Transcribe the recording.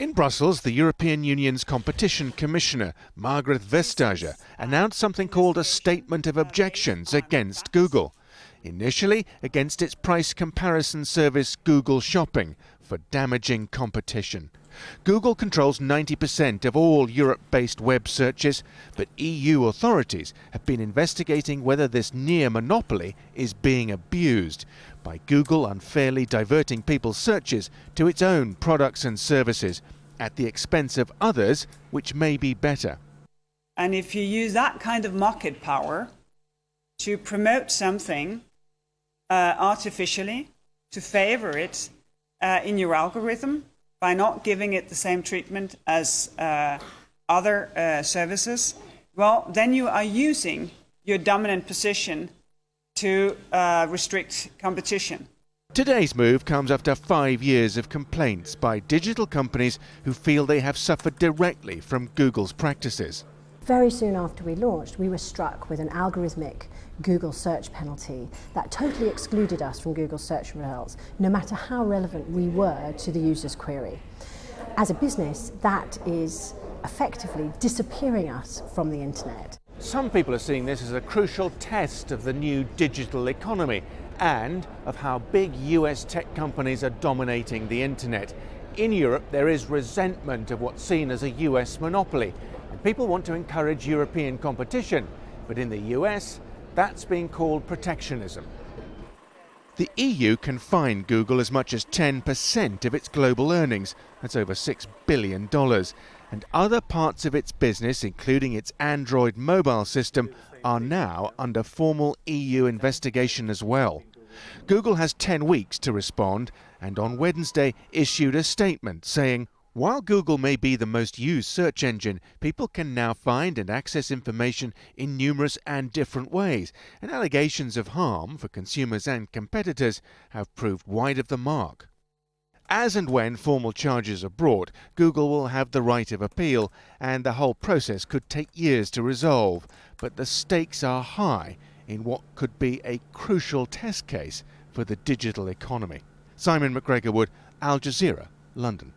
In Brussels, the European Union's Competition Commissioner, Margrethe Vestager, announced something called a Statement of Objections against Google. Initially against its price comparison service Google Shopping for damaging competition. Google controls 90% of all Europe-based web searches, but EU authorities have been investigating whether this near monopoly is being abused by Google unfairly diverting people's searches to its own products and services at the expense of others which may be better. And if you use that kind of market power to promote something artificially, to favor it in your algorithm, by not giving it the same treatment as other services, well, then you are using your dominant position to restrict competition. Today's move comes after 5 years of complaints by digital companies who feel they have suffered directly from Google's practices. Very soon after we launched, we were struck with an algorithmic Google search penalty that totally excluded us from Google search results, no matter how relevant we were to the user's query. As a business, that is effectively disappearing us from the internet. Some people are seeing this as a crucial test of the new digital economy and of how big US tech companies are dominating the internet. In Europe, there is resentment of what's seen as a US monopoly, and people want to encourage European competition. But in the US, that's being called protectionism. The EU can fine Google as much as 10% of its global earnings, that's over $6 billion, and other parts of its business, including its Android mobile system, are now under formal EU investigation as well. Google has 10 weeks to respond, and on Wednesday issued a statement saying, while Google may be the most used search engine, people can now find and access information in numerous and different ways, and allegations of harm for consumers and competitors have proved wide of the mark. As and when formal charges are brought, Google will have the right of appeal, and the whole process could take years to resolve. But the stakes are high in what could be a crucial test case for the digital economy. Simon McGregor-Wood, Al Jazeera, London.